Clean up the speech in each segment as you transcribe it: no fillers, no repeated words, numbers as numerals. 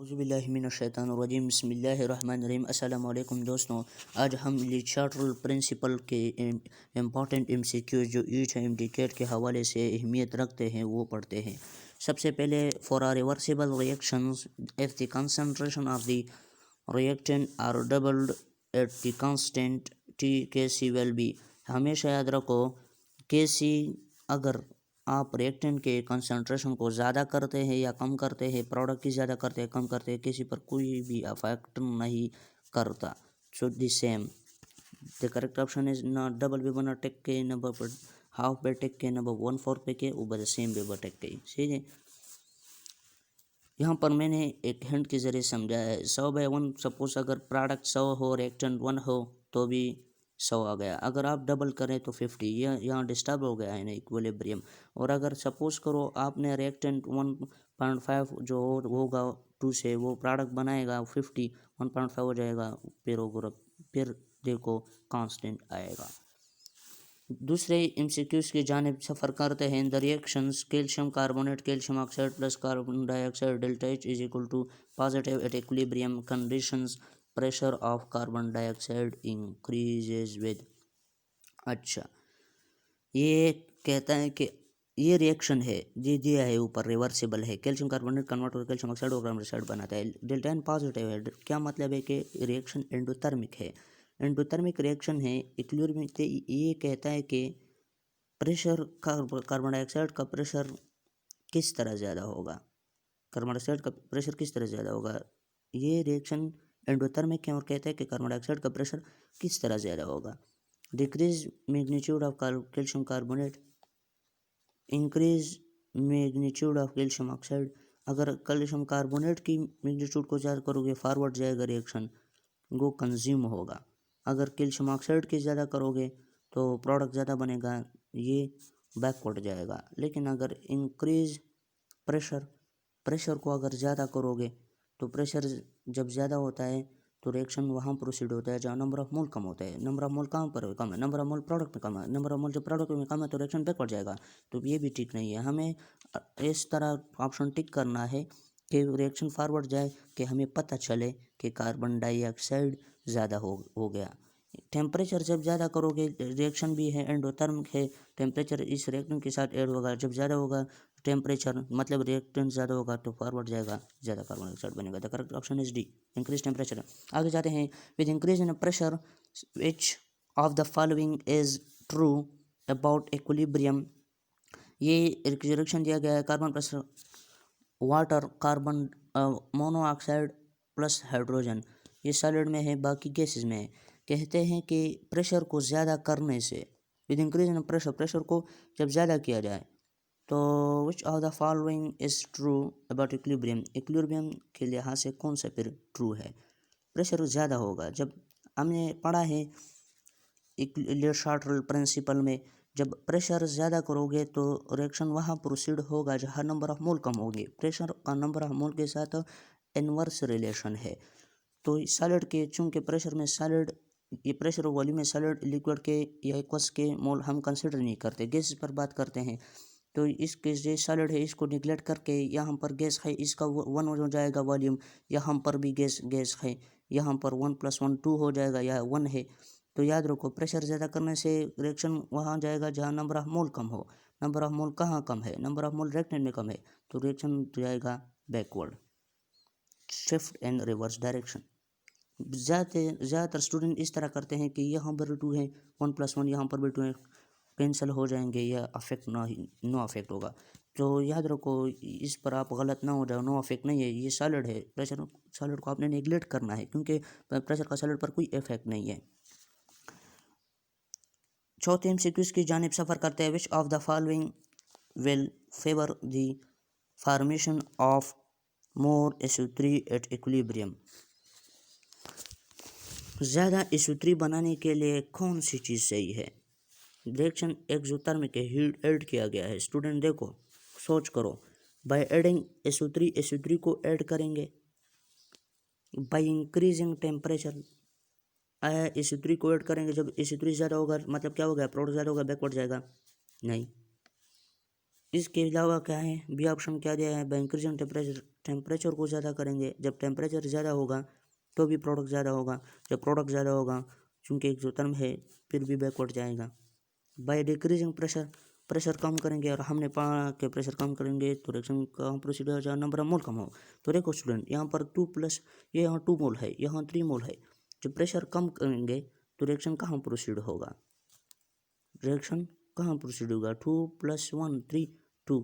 औज़ुबिल्लाहिमिनश्शैतानिर्रजीम बिस्मिल्लाहिर्रहमानिर्रहीम। अस्सलाम वालेकुम दोस्तों, आज हम लिटरेचर प्रिंसिपल के इम्पॉर्टेंट एमसीक्यू जो ईच है इंडिकेट के हवाले से अहमियत रखते हैं वो पढ़ते हैं। सबसे पहले, for our reversible reactions if the concentration of the reactant are doubled at the constant T K C will be. हमेशा याद रखो के सी अगर आप रिएक्टेंट के कंसंट्रेशन को ज़्यादा करते हैं या कम करते हैं, प्रोडक्ट की ज़्यादा करते हैं कम करते हैं, किसी पर कोई भी अफेक्ट नहीं करता। So the same the correct option is not double way बना टेक के नंबर पर हाफ पे टेक के नंबर 1/4 पे के ऊपर सेम वे टेक के। ठीक है, यहाँ पर मैंने एक हिंट के ज़रिए समझाया है। 100/1 सपोज अगर प्रोडक्ट 100 हो रिएक्टेंट 1 हो तो भी 100 आ गया। अगर आप डबल करें तो 50, यह यहाँ डिस्टर्ब हो गया है ना इक्विलिब्रियम। और अगर सपोज करो आपने रिएक्टेंट 1.5 जो होगा 2 से वो प्रोडक्ट बनाएगा 50, 1.5 हो जाएगा, फिर देखो कांस्टेंट आएगा। दूसरे एमसीक्यूज़ की जानिब सफ़र करते हैं। The reactions calcium carbonate calcium oxide plus carbon dioxide delta H is equal to positive at equilibrium conditions, pressure of carbon dioxide increases with. अच्छा, ये कहता है कि ये रिएक्शन है, ये दिया है ऊपर, रिवर्सिबल है। कैल्शियम कार्बोनेट कन्वर्ट होकर कैल्शियम ऑक्साइड और कार्बन डाइऑक्साइड बनाता है। डेल्टा एन पॉजिटिव है। क्या मतलब है कि रिएक्शन एंडोथर्मिक है। एंडोथर्मिक रिएक्शन है। इक्विलिब्रियम ये कहता है कि प्रेशर कार्बन डाइऑक्साइड का प्रेशर किस तरह ज़्यादा होगा, कार्बन डाइऑक्साइड का प्रेशर किस तरह ज़्यादा होगा। ये रिएक्शन एंडोथर्मिक है और कहता है कि कार्बन डाइऑक्साइड का प्रेशर किस तरह ज़्यादा होगा। Decrease magnitude of calcium carbonate, increase magnitude of calcium oxide. अगर कैल्शियम कार्बोनेट की मैग्नीट्यूड को ज़्यादा करोगे फॉरवर्ड जाएगा रिएक्शन, वो कंज्यूम होगा। अगर कैल्शियम ऑक्साइड की ज़्यादा करोगे तो प्रोडक्ट ज़्यादा बनेगा, ये बैकवर्ड जाएगा। लेकिन अगर इंक्रीज प्रेशर को अगर ज़्यादा करोगे तो प्रेशर जब ज़्यादा होता है तो रिएक्शन वहाँ प्रोसीड होता है जहाँ नंबर ऑफ मोल कम होता है। नंबर ऑफ मोल कहाँ पर कम है, नंबर ऑफ मोल प्रोडक्ट में कम है। नंबर ऑफ मोल जब प्रोडक्ट में कम है तो रिएक्शन बैकवर्ड जाएगा। तो ये भी ठीक नहीं है। हमें इस तरह ऑप्शन टिक करना है कि रिएक्शन फॉरवर्ड जाए, कि हमें पता चले कि कार्बन डाइऑक्साइड ज़्यादा हो गया। टेम्परेचर जब ज़्यादा करोगे, रिएक्शन भी है एंडोथर्मिक है, टेम्परेचर इस रिएक्टेंट के साथ ऐड होगा। जब ज़्यादा होगा टेम्परेचर मतलब रिएक्टेंट ज़्यादा होगा तो फॉरवर्ड जाएगा, ज़्यादा कार्बन डाइऑक्साइड बनेगा। The correct option is D, increase temperature. आगे जाते हैं। With increase in pressure which of the following is true about equilibrium. ये रिएक्शन दिया गया है। Carbon plus water, carbon monoxide plus hydrogen, ये सॉलिड में है, बाकी गैसेस में है। कहते हैं कि प्रेशर को ज़्यादा करने से, विद इंक्रीज इन प्रेशर को जब ज़्यादा किया जाए तो which of the following is true about equilibrium के लिहाज से कौन सा फिर ट्रू है। प्रेशर ज़्यादा होगा। जब हमने पढ़ा है लिटरेचर प्रिंसिपल में, जब प्रेशर ज़्यादा करोगे तो रिएक्शन वहाँ प्रोसीड होगा जहाँ नंबर ऑफ मोल कम होंगे। प्रेशर का नंबर ऑफ मोल के साथ इन्वर्स रिलेशन है। तो सॉलिड के चूँकि प्रेशर में सॉलिड, ये प्रेशर वॉल्यूम में सॉलिड लिक्विड के या एक्वस के मोल हम कंसिडर नहीं करते, गैस पर बात करते हैं। तो इसके जो सॉलिड है इसको निगलेक्ट करके यहाँ पर गैस है, इसका 1 हो जाएगा वॉल्यूम। यहाँ पर भी गैस है, यहाँ पर 1 + 1 2 हो जाएगा, या 1 है। तो याद रखो प्रेशर ज़्यादा करने से रिएक्शन वहाँ जाएगा जहाँ नंबर ऑफ मोल कम हो। नंबर ऑफ मोल कहाँ कम है, नंबर ऑफ मोल रिएक्टेंट में कम है, तो रिएक्शन जाएगा backward, shift and reverse direction. ज़्यादातर स्टूडेंट इस तरह करते हैं कि यहाँ पर 2 है, 1 + 1 यहाँ पर भी 2 है, कैंसिल हो जाएंगे या अफेक्ट नो अफेक्ट होगा। तो याद रखो इस पर आप गलत ना हो जाओ, नो अफेक्ट नहीं है, ये सॉलिड है। प्रेशर सॉलिड को आपने नेगलेक्ट करना है क्योंकि प्रेशर का सॉलिड पर कोई इफेक्ट नहीं है। चौथे एमसीक्यूज़ की जानिब सफ़र करते हैं। Which of the following will favour the formation of more SO3 at equilibrium. ज़्यादा SO3 बनाने के लिए कौन सी चीज़ सही है। रिएक्शन एक्सोथर्मिक है, हीट ऐड किया गया है। स्टूडेंट देखो, सोच करो, बाय एडिंग SO3 को ऐड करेंगे, बाय इंक्रीजिंग टेम्परेचर आया SO3 को ऐड करेंगे। जब SO3 ज़्यादा होगा मतलब क्या होगा, प्रोडक्ट ज़्यादा होगा, बैकवर्ड जाएगा नहीं। इसके अलावा क्या है, बी ऑप्शन क्या दिया है, बाय इंक्रीजिंग टेम्परेचर टेम्परेचर को ज़्यादा करेंगे, जब टेम्परेचर ज़्यादा होगा तो भी प्रोडक्ट ज़्यादा होगा, जब प्रोडक्ट ज़्यादा होगा चूँकि एक जो टर्म है फिर भी बैकवर्ड जाएगा। बाय डिक्रीजिंग प्रेशर, प्रेशर कम करेंगे और हमने पढ़ा कि प्रेशर कम करेंगे तो रिएक्शन का प्रोसीड हो जाए, नंबर ऑफ मोल कम हो। तो देखो स्टूडेंट, यहाँ पर 2 प्लस ये यहाँ 2 मोल है, यहाँ 3 मोल है। जब प्रेशर कम करेंगे तो रिएक्शन कहाँ प्रोसीड होगा, रिएक्शन कहाँ प्रोसीड होगा, 2 + 1 3 2।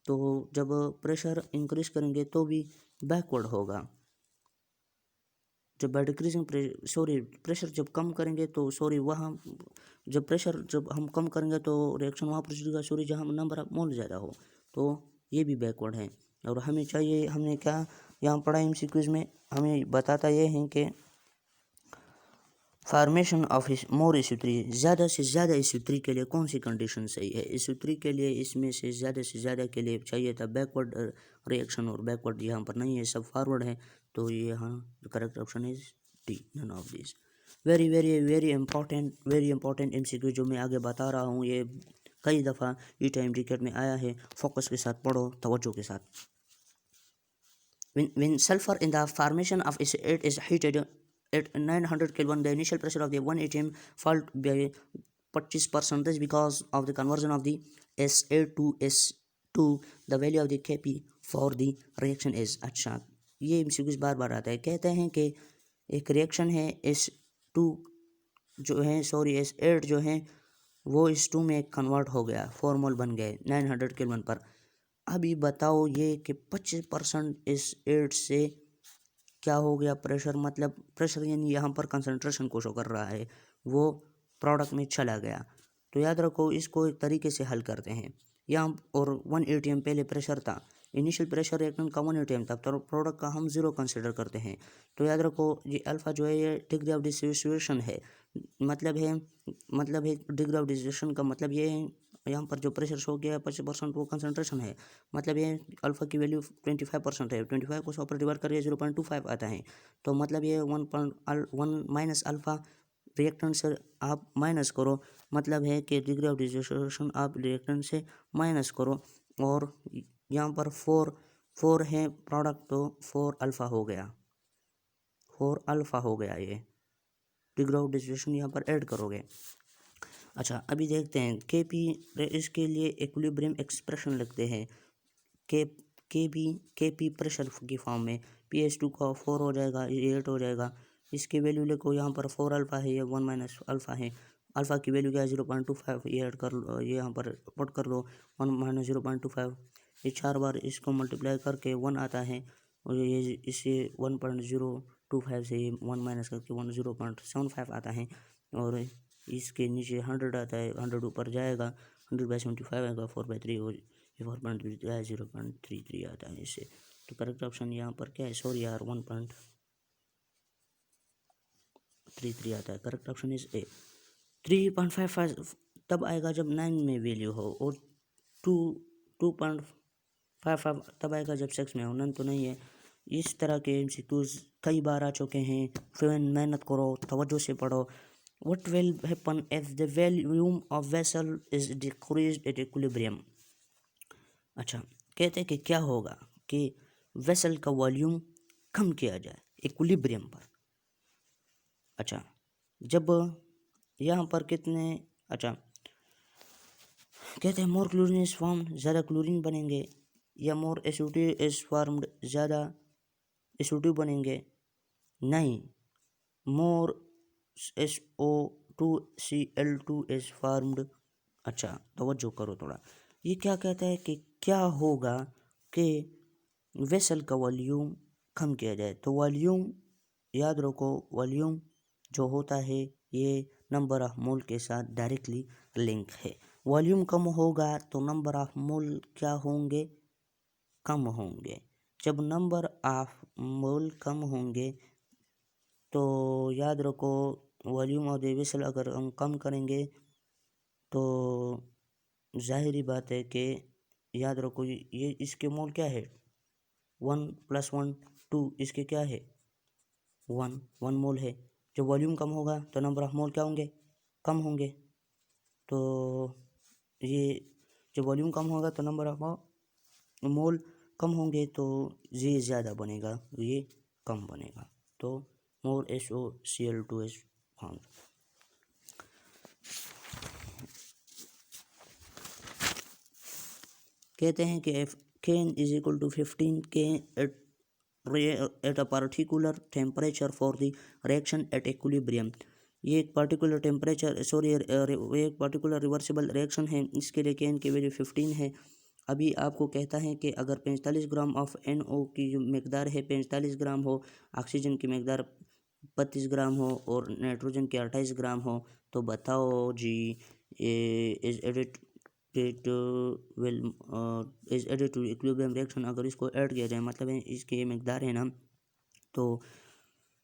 तो जब प्रेशर इंक्रीज करेंगे तो भी बैकवर्ड होगा। जब बाय डिक्रीजिंग प्रेशर जब कम करेंगे तो वहाँ जब प्रेशर जब हम कम करेंगे तो रिएक्शन वहाँ प्रोसीड होगा जहाँ नंबर ऑफ मोल ज़्यादा हो, तो ये भी बैकवर्ड है। और हमें चाहिए, हमने क्या यहाँ पढ़ा एमसीक्यूज में, हमें बताता ये है कि फार्मेशन ऑफ मोर SO3, ज़्यादा से ज़्यादा SO3 के लिए कौन सी कंडीशन सही है। SO3 के लिए इसमें से ज़्यादा के लिए चाहिए था बैकवर्ड रिएक्शन, और बैकवर्ड यहाँ पर नहीं है, सब फॉरवर्ड है। तो ये यहाँ correct option is D, none of this. Very very very important MCQ जो मैं आगे बता रहा हूँ, ये कई दफ़ा ई टाइम रिकेट में आया है। फोकस के साथ पढ़ो, तवज्जो के साथ। When sulfur in the formation of SO8 is heated at 900 Kelvin, the initial pressure of the 1 atm fall by 25% because of the conversion of the SA to S2. The value of the Kp for the reaction is। अच्छा, ये MCQs बार बार आता है। कहते हैं कि एक reaction है S2 जो है S8 जो है वो S2 में कन्वर्ट हो गया, फॉर्मल बन गए 900 केल्विन पर। अभी बताओ ये कि 25% इस 8 से क्या हो गया, प्रेशर, मतलब प्रेशर यानी यहाँ पर कंसंट्रेशन को शो कर रहा है, वो प्रोडक्ट में चला गया। तो याद रखो, इसको एक तरीके से हल करते हैं। यहाँ और 1 atm पहले प्रेशर था, इनिशियल प्रेशर रिएक्टेंट का 1 atm था, तो प्रोडक्ट का हम 0 कंसिडर करते हैं। तो याद रखो ये अल्फ़ा जो है ये डिग्री ऑफ डिसोसिएशन है, मतलब है डिग्री ऑफ डिसोसिएशन का मतलब ये है, यहाँ पर जो प्रेशर शो किया है 25% वो कंसंट्रेशन है, मतलब ये अल्फ़ा की वैल्यू 25% है। 25 को 100 पर डिवाइड करिए 0.25 आता है, तो मतलब ये 1 माइनस अल्फ़ा रिएक्टेंट से आप माइनस करो, मतलब है कि डिग्री ऑफ डिसोसिएशन आप रिएक्टेंट से माइनस करो। और यहाँ पर 4 है प्रोडक्ट, तो 4 अल्फ़ा हो गया, 4 अल्फ़ा हो गया। ये डिग्री ऑफ डिसोसिएशन यहाँ पर ऐड करोगे। अच्छा, अभी देखते हैं Kp, इसके लिए इक्विलिब्रियम एक्सप्रेशन लिखते हैं। Kp प्रेशर की फॉर्म में, PH2 का 4 हो जाएगा, ये 8 हो जाएगा। इसकी वैल्यू लिखो, यहाँ पर 4 अल्फ़ा है, ये 1 माइनस अल्फ़ा है। अल्फ़ा की वैल्यू क्या है 0.25, ये ऐड कर लो, ये यहाँ पर पुट कर लो 1 माइनस 0.25। ये 4 बार इसको मल्टीप्लाई करके 1 आता है, और ये इसे 1.025 से 1 माइनस करके 0.75 आता है। और इसके नीचे 100 आता है, 100 ऊपर जाएगा, 100/75 आएगा, 4/3 हो, 4.3 0.33 आता है इससे। तो करेक्ट ऑप्शन यहाँ पर क्या है, सॉरी यार 1.33 आता है। Correct option is a. 3.55 तब आएगा जब 9 में वैल्यू हो, और 2.55 तब आएगा जब 6 में हो, नन तो नहीं है। इस तरह के MCQs कई बार आ चुके हैं, फिर मेहनत करो, तवज्जो से पढ़ो। What will happen if the volume of vessel is decreased at equilibrium? अच्छा, कहते हैं कि क्या होगा कि वेसल का वॉल्यूम कम किया जाए इक्विलिब्रियम पर। अच्छा, जब यहाँ पर कितने, अच्छा कहते हैं मोर क्लोरीन इज फॉर्म, ज़्यादा क्लोरीन बनेंगे, या मोर SO2 इज फॉर्म्ड, ज़्यादा SO2 बनेंगे, नहीं, मोर SO2Cl2 इज फॉर्म्ड। अच्छा, तवज्जो करो थोड़ा, ये क्या कहता है कि क्या होगा कि वेसल का वॉल्यूम कम किया जाए। तो वॉल्यूम याद रखो, वॉल्यूम जो होता है ये नंबर ऑफ मोल के साथ डायरेक्टली लिंक है। वॉल्यूम कम होगा तो नंबर ऑफ मोल क्या होंगे, कम होंगे। जब नंबर ऑफ मोल कम होंगे तो याद रखो वॉल्यूम ऑफ द वेसल अगर हम कम करेंगे तो जाहिरी बात है कि याद रखो ये इसके मोल क्या है, 1 + 1 2, इसके क्या है 1 मोल है। जब वॉल्यूम कम होगा तो नंबर ऑफ मोल क्या होंगे, कम होंगे। तो ये जब वॉल्यूम कम होगा तो नंबर ऑफ मोल कम होंगे तो ये ज़्यादा बनेगा, ये कम बनेगा, तो मोर SOCl2H फाउंड। कहते हैं कि Kn is equal to 15 K at a particular temperature for the reaction at equilibrium. ये एक पर्टिकुलर टेम्परेचर ये एक पर्टिकुलर रिवर्सिबल रिएक्शन है, इसके लिए Kn की वैल्यू 15 है। अभी आपको कहता है कि अगर 45 ग्राम ऑफ NO की जो मकदार है 45 ग्राम हो, ऑक्सीजन की मकदार 32 ग्राम हो और नाइट्रोजन की 28 ग्राम हो, तो बताओ G is added will is added to equilibrium reaction. अगर इसको ऐड किया जाए, मतलब है इसकी मकदार है ना, तो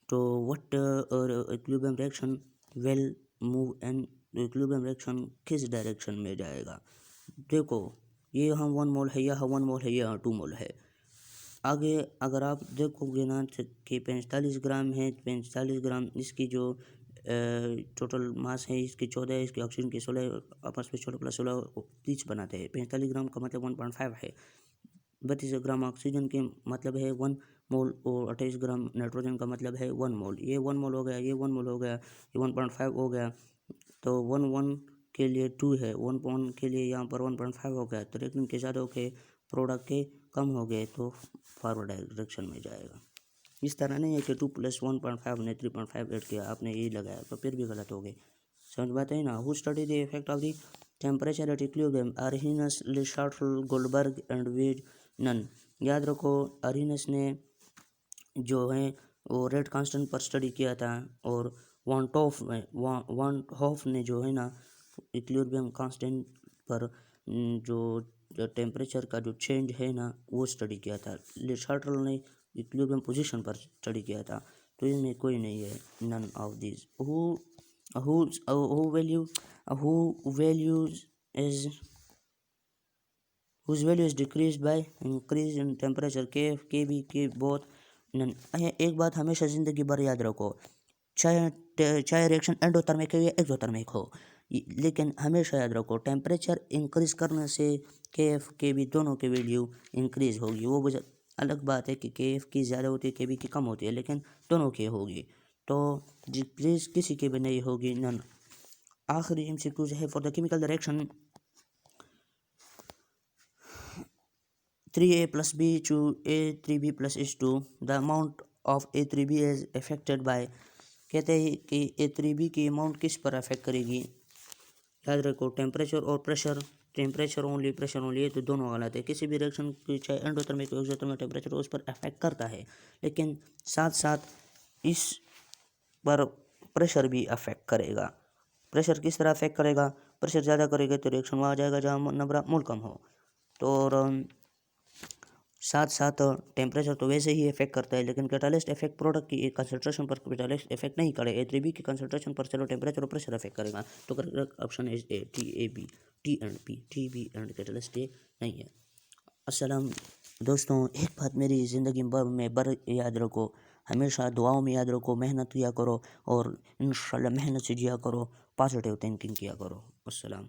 what equilibrium reaction will move and equilibrium reaction किस डायरेक्शन में जाएगा। देखो ये यहाँ 1 मोल है, यहाँ 1 मोल है, यहाँ 2 मोल है। आगे अगर आप देखोगे ना कि 45 ग्राम है, 45 ग्राम इसकी जो टोटल मास है इसकी 14, इसकी ऑक्सीजन की 16, आपस में 16 + 16 30 बनाते हैं। 45 ग्राम का मतलब 1.5 है। 32 ग्राम ऑक्सीजन के मतलब है 1 मोल और 28 ग्राम नाइट्रोजन का मतलब है 1 मोल। ये 1 मोल हो गया, ये 1 मोल हो गया, ये 1.5 हो गया, तो 1 के लिए 2 है, 1 के लिए यहाँ पर 1.5 हो गया, तो रिएक्टेंट के ज़्यादा हो गए, प्रोडक्ट के कम हो गए, तो फॉरवर्ड डायरेक्शन में जाएगा। इस तरह नहीं है कि 2 + 1.5 ने 3.5 ऐड किया, आपने यही लगाया तो फिर भी गलत हो गए। समझ बात है ना। Who study the effect of the temperature at equilibrium? Arrhenius, Le Chatelier, Guldberg and Waage नन। याद रखो अरहिनस ने जो है वो रेट कांस्टेंट पर स्टडी किया था, और वान हॉफ ने जो है ना इक्विलिब्रियम कांस्टेंट पर जो टेम्परेचर का जो चेंज है ना वो स्टडी किया था। ले शार्टल ने इक्विलिब्रियम पोजीशन पर स्टडी किया था। तो इसमें कोई नहीं है, none of this. whose value is decreased by increase in temperature KF KB के बोथ नन। एक बात हमेशा ज़िंदगी भर याद रखो, चाहे रिएक्शन एंडोथर्मिक हो या एक्सोथर्मिक हो, लेकिन हमेशा याद रखो टेम्परेचर इंक्रीज करने से KF KB दोनों की वैल्यू इंक्रीज होगी। वो अलग बात है कि KF की ज़्यादा होती है, KB की कम होती है, लेकिन दोनों की होगी, तो डिक्रीज किसी की भी नहीं होगी, नन। आखिरी MCQ है for the chemical reaction 3A + B to A3B + H2, the amount of A3B is affected by. कहते हैं कि A3B की अमाउंट किस पर अफेक्ट करेगी। याद रखो टेम्परेचर और pressure, temperature only pressure only, ये तो दोनों गलत है। किसी भी रिएक्शन की चाहे एंडोथर्मिक हो एक्सोथर्मिक टेम्परेचर उस पर अफेक्ट करता है, लेकिन साथ साथ इस पर प्रेशर भी अफेक्ट करेगा। प्रेशर किस तरह अफेक्ट करेगा? प्रेशर ज़्यादा करेगा तो रिएक्शन वहाँ जाएगा जहाँ नंबर मोल कम हो, तो और साथ साथ टेम्परेचर तो वैसे ही इफेक्ट करता है, लेकिन कैटालिस्ट इफेक्ट प्रोडक्ट की कंसंट्रेशन पर कैटालिस्ट इफेक्ट नहीं करे। A3B की कंसंट्रेशन पर चलो टेम्परेचर और प्रेशर इफेक्ट करेगा, तो correct option is a, TAB, T and P, TB and catalyst ये नहीं है। अस्सलाम दोस्तों, एक बात मेरी ज़िंदगी में याद रखो, हमेशा दुआओं में याद रखो, मेहनत किया करो और इंशाल्लाह मेहनत से जिया करो, पॉजिटिव थिंकिंग किया करो। अस्सलाम।